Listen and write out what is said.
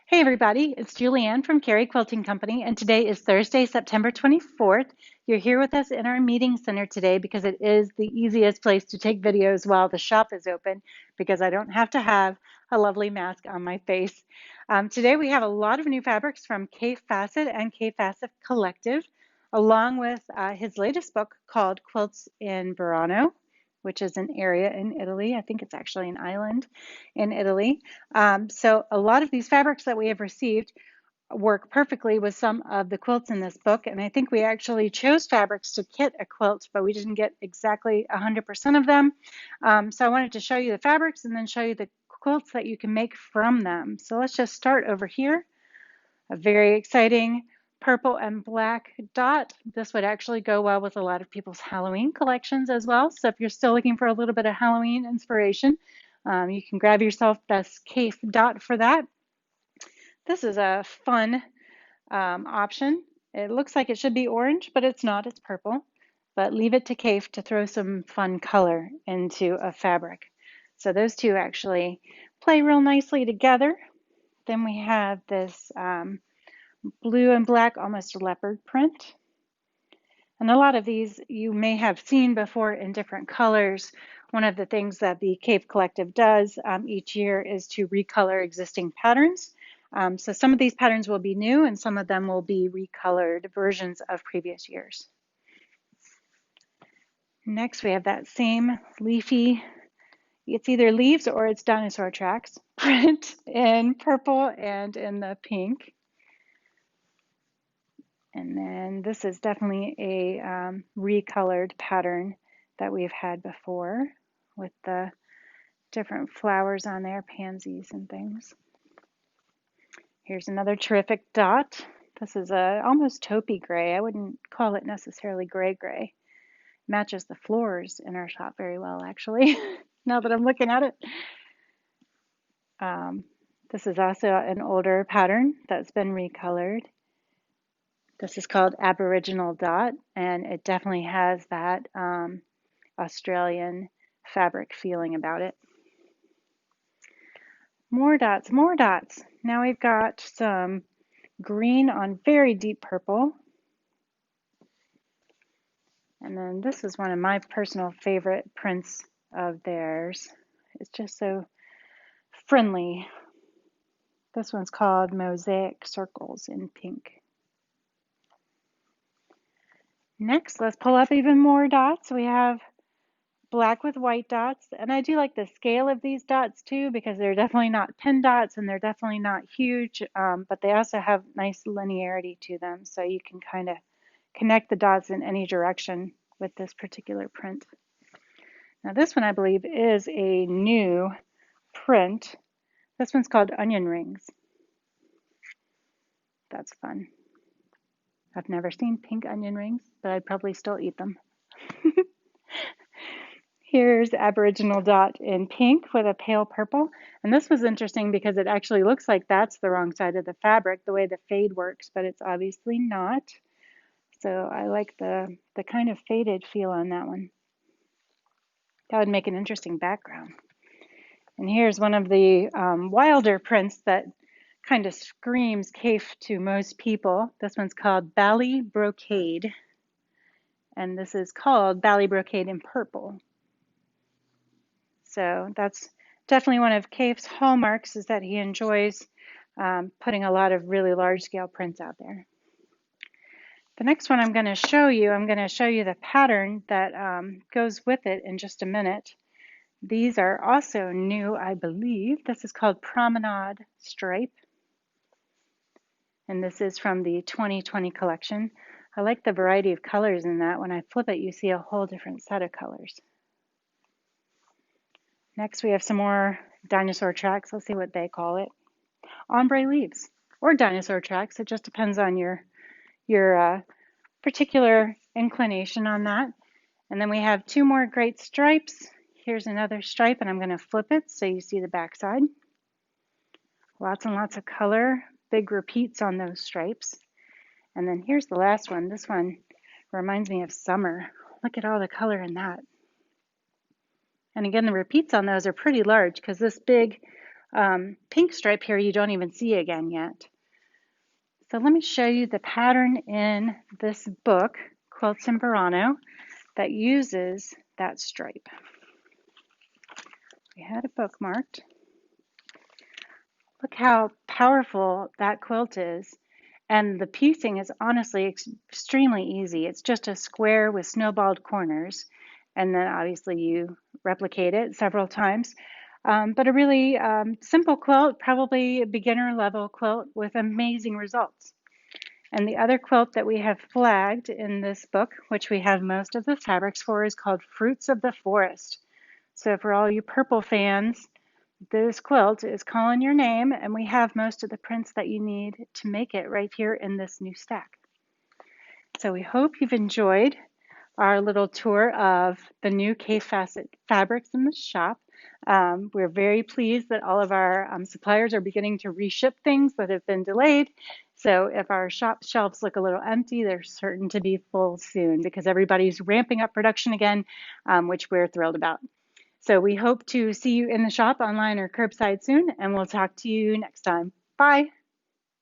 Hey everybody, it's Julianne from Cary Quilting Company, and today is Thursday, September 24th. You're here with us in our meeting center today because it is the easiest place to take videos while the shop is open because I don't have to have a lovely mask on my face. Today we have a lot of new fabrics from Fassett and Fassett Collective, along with his latest book called Quilts in Burano, which is an area in Italy. I think it's actually an island in Italy. So a lot of these fabrics that we have received work perfectly with some of the quilts in this book. And I think we actually chose fabrics to kit a quilt, but we didn't get exactly 100% of them. So I wanted to show you the fabrics and then show you the quilts that you can make from them. So let's just start over here. A very exciting purple and black dot. This would actually go well with a lot of people's Halloween collections as well. So if you're still looking for a little bit of Halloween inspiration, you can grab yourself this Kaffe dot for that. This is a fun option. It looks like it should be orange, but it's not, it's purple. But leave it to Kaffe to throw some fun color into a fabric. So those two actually play real nicely together. Then we have this blue and black, almost leopard print. And a lot of these you may have seen before in different colors. One of the things that the Kaffe Collective does each year is to recolor existing patterns. So some of these patterns will be new and some of them will be recolored versions of previous years. Next, we have that same leafy, it's either leaves or it's dinosaur tracks print in purple and in the pink. And then this is definitely a recolored pattern that we've had before with the different flowers on there, pansies and things. Here's another terrific dot. This is a almost taupey gray. I wouldn't call it necessarily gray. Matches the floors in our shop very well, actually, now that I'm looking at it. This is also an older pattern that's been recolored. This is called Aboriginal Dot, and it definitely has that Australian fabric feeling about it. More dots, more dots. Now we've got some green on very deep purple. And then this is one of my personal favorite prints of theirs. It's just so friendly. This one's called Mosaic Circles in pink. Next, let's pull up even more dots. We have black with white dots, and I do like the scale of these dots too because they're definitely not pin dots and they're definitely not huge, but they also have nice linearity to them, so you can kind of connect the dots in any direction with this particular print. Now this one I believe is a new print. This one's called Onion Rings. That's fun. I've never seen pink onion rings, but I'd probably still eat them. Here's Aboriginal Dot in pink with a pale purple. And this was interesting because it actually looks like that's the wrong side of the fabric, the way the fade works, but it's obviously not. So I like the kind of faded feel on that one. That would make an interesting background. And here's one of the wilder prints that kind of screams Kaffe to most people. This one's called Bali Brocade. And this is called Bali Brocade in purple. So that's definitely one of Kaffe's hallmarks, is that he enjoys putting a lot of really large scale prints out there. The next one I'm going to show you the pattern that goes with it in just a minute. These are also new, I believe. This is called Promenade Stripe. And this is from the 2020 collection. I like the variety of colors in that. When I flip it, you see a whole different set of colors. Next, we have some more dinosaur tracks. Let's see what they call it. Ombre leaves or dinosaur tracks. It just depends on your particular inclination on that. And then we have two more great stripes. Here's another stripe, and I'm going to flip it so you see the back side. Lots and lots of color, big repeats on those stripes. And then here's the last one. This one reminds me of summer. Look at all the color in that. And again, the repeats on those are pretty large because this big pink stripe here you don't even see again yet. So let me show you the pattern in this book, Quilts in Burano, that uses that stripe. We had it bookmarked. Look how powerful that quilt is. And the piecing is honestly extremely easy. It's just a square with snowballed corners. And then obviously you replicate it several times. But a really simple quilt, probably a beginner level quilt with amazing results. And the other quilt that we have flagged in this book, which we have most of the fabrics for, is called Fruits of the Forest. So for all you purple fans, this quilt is calling your name, and we have most of the prints that you need to make it right here in this new stack. So we hope you've enjoyed our little tour of the new Fassett fabrics in the shop. We're very pleased that all of our suppliers are beginning to reship things that have been delayed. So if our shop shelves look a little empty, they're certain to be full soon because everybody's ramping up production again, which we're thrilled about. So we hope to see you in the shop, online, or curbside soon, and we'll talk to you next time. Bye.